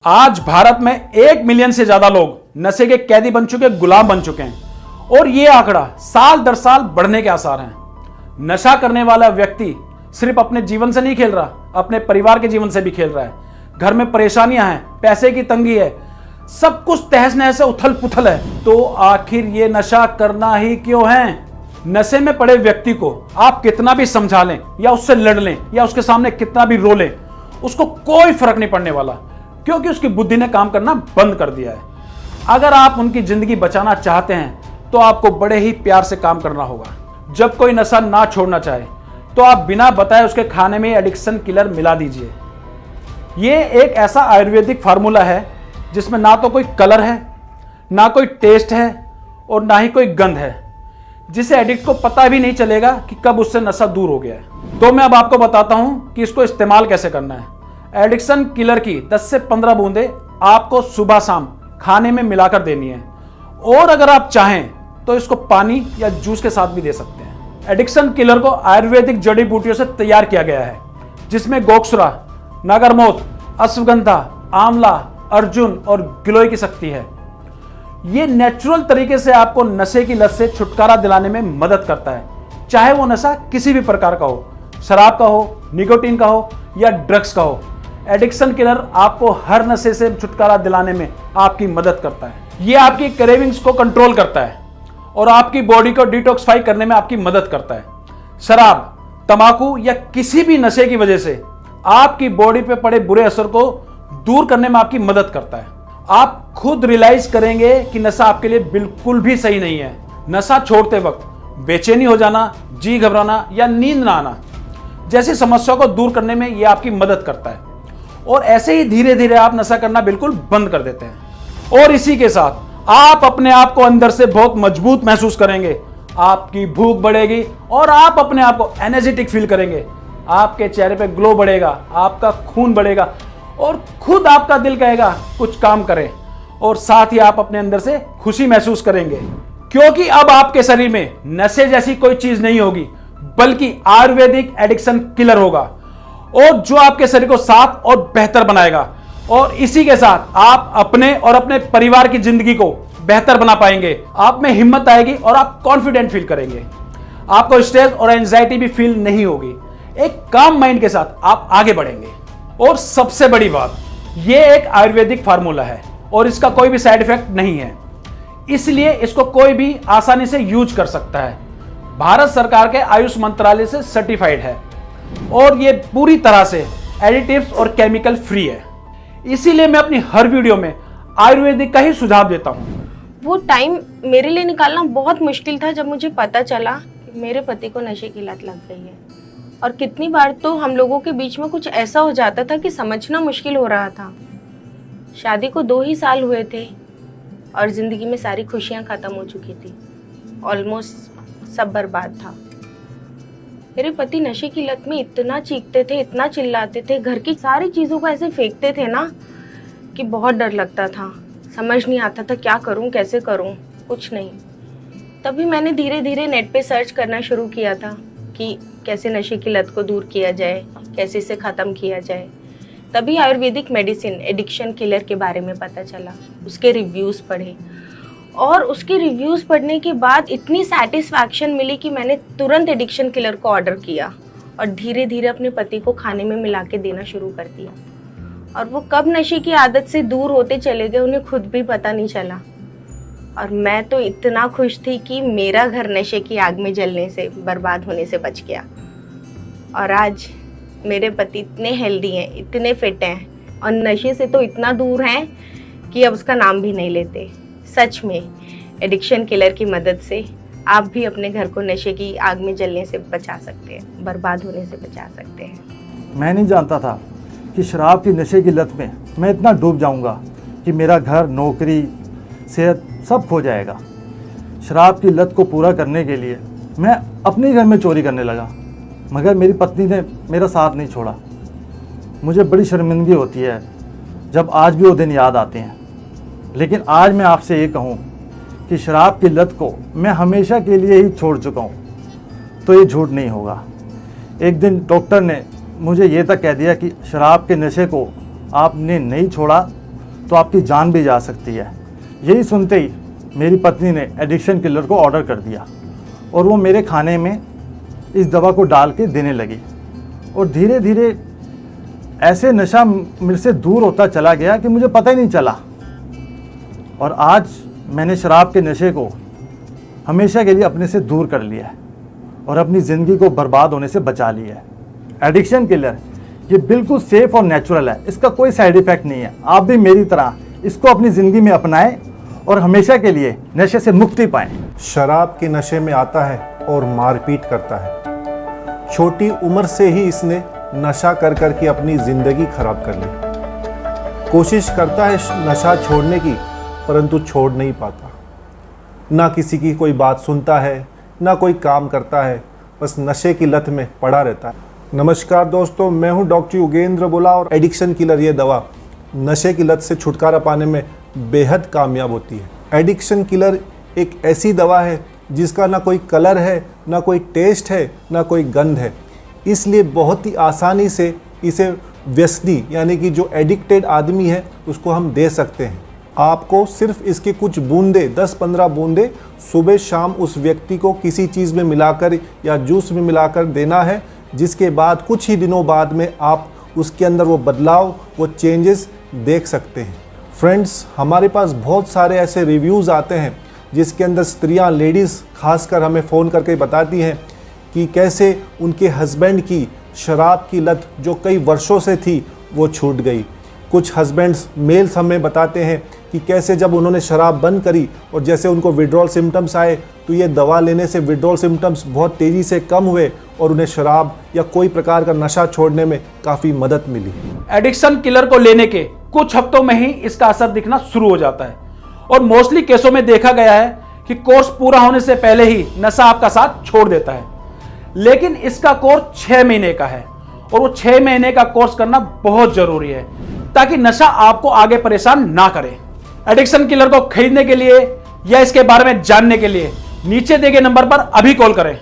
आज भारत में 1 मिलियन से ज्यादा लोग नशे के कैदी बन चुके, गुलाम बन चुके हैं और ये आंकड़ा साल दर साल बढ़ने के आसार हैं। नशा करने वाला व्यक्ति सिर्फ अपने जीवन से नहीं खेल रहा, अपने परिवार के जीवन से भी खेल रहा है। घर में परेशानियां हैं, पैसे की तंगी है, सब कुछ तहस नहस से उथल पुथल है। तो आखिर ये नशा करना ही क्यों है? नशे में पड़े व्यक्ति को आप कितना भी समझा लें या उससे लड़ लें या उसके सामने कितना भी रो लें, उसको कोई फर्क नहीं पड़ने वाला, क्योंकि उसकी बुद्धि ने काम करना बंद कर दिया है। अगर आप उनकी जिंदगी बचाना चाहते हैं तो आपको बड़े ही प्यार से काम करना होगा। जब कोई नशा ना छोड़ना चाहे तो आप बिना बताए उसके खाने में एडिक्शन किलर मिला दीजिए। ये एक ऐसा आयुर्वेदिक फार्मूला है जिसमें ना तो कोई कलर है, ना कोई टेस्ट है और ना ही कोई गंध है, जिसे एडिक्ट को पता भी नहीं चलेगा कि कब उससे नशा दूर हो गया है। तो मैं अब आपको बताता हूं कि इसको इस्तेमाल कैसे करना है। एडिक्शन किलर की 10 से 15 बूंदें आपको सुबह शाम खाने में मिलाकर देनी है और अगर आप चाहें तो इसको पानी या जूस के साथ भी दे सकते हैं। एडिक्शन किलर को आयुर्वेदिक जड़ी बूटियों से तैयार किया गया है, जिसमें गोक्षरा, नागरमोथ, अश्वगंधा, आंवला, अर्जुन और गिलोय की शक्ति है। ये नेचुरल तरीके से आपको नशे की लत से छुटकारा दिलाने में मदद करता है, चाहे वो नशा किसी भी प्रकार का हो, शराब का हो, निकोटीन का हो या ड्रग्स का हो। एडिक्शन किलर आपको हर नशे से छुटकारा दिलाने में आपकी मदद करता है। ये आपकी क्रेविंग्स को कंट्रोल करता है और आपकी बॉडी को डिटॉक्सिफाई करने में आपकी मदद करता है। शराब, तंबाकू या किसी भी नशे की वजह से आपकी बॉडी पे पड़े बुरे असर को दूर करने में आपकी मदद करता है। आप खुद रियलाइज करेंगे कि नशा आपके लिए बिल्कुल भी सही नहीं है। नशा छोड़ते वक्त बेचैनी हो जाना, जी घबराना या नींद ना आना जैसी समस्याओं को दूर करने में यह आपकी मदद करता है और ऐसे ही धीरे धीरे आप नशा करना बिल्कुल बंद कर देते हैं। और इसी के साथ आप अपने आप को अंदर से बहुत मजबूत महसूस करेंगे, आपकी भूख बढ़ेगी और आप अपने आप को एनर्जेटिक फील करेंगे। आपके चेहरे पे ग्लो बढ़ेगा, आपका खून बढ़ेगा और खुद आपका दिल कहेगा कुछ काम करें और साथ ही आप अपने अंदर से खुशी महसूस करेंगे, क्योंकि अब आपके शरीर में नशे जैसी कोई चीज नहीं होगी, बल्कि आयुर्वेदिक एडिक्शन किलर होगा और जो आपके शरीर को साफ और बेहतर बनाएगा। और इसी के साथ आप अपने और अपने परिवार की जिंदगी को बेहतर बना पाएंगे। आप में हिम्मत आएगी और आप कॉन्फिडेंट फील करेंगे। आपको स्ट्रेस और एंजाइटी भी फील नहीं होगी। एक काम माइंड के साथ आप आगे बढ़ेंगे। और सबसे बड़ी बात, यह एक आयुर्वेदिक फार्मूला है और इसका कोई भी साइड इफेक्ट नहीं है, इसलिए इसको कोई भी आसानी से यूज कर सकता है। भारत सरकार के आयुष मंत्रालय से सर्टिफाइड है और ये पूरी तरह से एडिटिव्स और केमिकल फ्री है। इसीलिए मैं अपनी हर वीडियो में आयुर्वेदिक का ही सुझाव देता हूँ। वो टाइम मेरे लिए निकालना बहुत मुश्किल था जब मुझे पता चला कि मेरे पति को नशे की लत लग गई है। और कितनी बार तो हम लोगों के बीच में कुछ ऐसा हो जाता था कि समझना मुश्किल हो रहा था। शादी को 2 ही साल हुए थे और जिंदगी में सारी खुशियां खत्म हो चुकी थी। ऑलमोस्ट सब बर्बाद था। मेरे पति नशे की लत में इतना चीखते थे, इतना चिल्लाते थे, घर की सारी चीज़ों को ऐसे फेंकते थे ना कि बहुत डर लगता था। समझ नहीं आता था क्या करूं, कैसे करूं, कुछ नहीं। तभी मैंने धीरे धीरे नेट पे सर्च करना शुरू किया था कि कैसे नशे की लत को दूर किया जाए, कैसे इसे ख़त्म किया जाए। तभी आयुर्वेदिक मेडिसिन एडिक्शन किलर के बारे में पता चला, उसके रिव्यूज़ पढ़े और उसके रिव्यूज़ पढ़ने के बाद इतनी सेटिस्फैक्शन मिली कि मैंने तुरंत एडिक्शन किलर को ऑर्डर किया और धीरे धीरे अपने पति को खाने में मिला के देना शुरू कर दिया। और वो कब नशे की आदत से दूर होते चले गए उन्हें खुद भी पता नहीं चला। और मैं तो इतना खुश थी कि मेरा घर नशे की आग में जलने से, बर्बाद होने से बच गया। और आज मेरे पति इतने हेल्दी हैं, इतने फिट हैं और नशे से तो इतना दूर हैं कि अब उसका नाम भी नहीं लेते। सच में एडिक्शन किलर की मदद से आप भी अपने घर को नशे की आग में जलने से बचा सकते हैं, बर्बाद होने से बचा सकते हैं। मैं नहीं जानता था कि शराब की नशे की लत में मैं इतना डूब जाऊंगा कि मेरा घर, नौकरी, सेहत सब खो जाएगा। शराब की लत को पूरा करने के लिए मैं अपने घर में चोरी करने लगा, मगर मेरी पत्नी ने मेरा साथ नहीं छोड़ा। मुझे बड़ी शर्मिंदगी होती है जब आज भी वो दिन याद आते हैं। लेकिन आज मैं आपसे ये कहूँ कि शराब की लत को मैं हमेशा के लिए ही छोड़ चुका हूँ, तो ये झूठ नहीं होगा। एक दिन डॉक्टर ने मुझे ये तक कह दिया कि शराब के नशे को आपने नहीं छोड़ा तो आपकी जान भी जा सकती है। यही सुनते ही मेरी पत्नी ने एडिक्शन किलर को ऑर्डर कर दिया और वो मेरे खाने में इस दवा को डाल के देने लगी और धीरे धीरे ऐसे नशा मेरे से दूर होता चला गया कि मुझे पता ही नहीं चला। और आज मैंने शराब के नशे को हमेशा के लिए अपने से दूर कर लिया है और अपनी ज़िंदगी को बर्बाद होने से बचा लिया है। एडिक्शन किलर ये बिल्कुल सेफ और नेचुरल है, इसका कोई साइड इफ़ेक्ट नहीं है। आप भी मेरी तरह इसको अपनी ज़िंदगी में अपनाएं और हमेशा के लिए नशे से मुक्ति पाएं। शराब के नशे में आता है और मारपीट करता है। छोटी उम्र से ही इसने नशा कर कर के अपनी ज़िंदगी खराब कर ली। कोशिश करता है नशा छोड़ने की, परंतु छोड़ नहीं पाता। ना किसी की कोई बात सुनता है, ना कोई काम करता है, बस नशे की लत में पड़ा रहता है। नमस्कार दोस्तों, मैं हूं डॉक्टर योगेंद्र बोला और एडिक्शन किलर ये दवा नशे की लत से छुटकारा पाने में बेहद कामयाब होती है। एडिक्शन किलर एक ऐसी दवा है जिसका ना कोई कलर है, ना कोई टेस्ट है, ना कोई गंध है, इसलिए बहुत ही आसानी से इसे व्यसनी यानी कि जो एडिक्टेड आदमी है उसको हम दे सकते हैं। आपको सिर्फ इसके कुछ बूंदे 10-15 बूंदे सुबह शाम उस व्यक्ति को किसी चीज़ में मिलाकर या जूस में मिलाकर देना है, जिसके बाद कुछ ही दिनों बाद में आप उसके अंदर वो बदलाव, वो चेंजेस देख सकते हैं। फ्रेंड्स, हमारे पास बहुत सारे ऐसे रिव्यूज़ आते हैं जिसके अंदर स्त्रियां, लेडीज़ खासकर हमें फ़ोन करके बताती हैं कि कैसे उनके हस्बैंड की शराब की लत जो कई वर्षों से थी वो छूट गई। कुछ हस्बैंड्स मेल्स हमें बताते हैं कि कैसे जब उन्होंने शराब बंद करी और जैसे उनको विड्रॉल सिम्टम्स आए तो ये दवा लेने से विड्रॉल सिम्टम्स बहुत तेज़ी से कम हुए और उन्हें शराब या कोई प्रकार का नशा छोड़ने में काफ़ी मदद मिली। एडिक्शन किलर को लेने के कुछ हफ्तों में ही इसका असर दिखना शुरू हो जाता है और मोस्टली केसों में देखा गया है कि कोर्स पूरा होने से पहले ही नशा आपका साथ छोड़ देता है। लेकिन इसका कोर्स 6 महीने का है और वो 6 महीने का कोर्स करना बहुत जरूरी है ताकि नशा आपको आगे परेशान ना करे। एडिक्शन किलर को खरीदने के लिए या इसके बारे में जानने के लिए नीचे दिए गए नंबर पर अभी कॉल करें।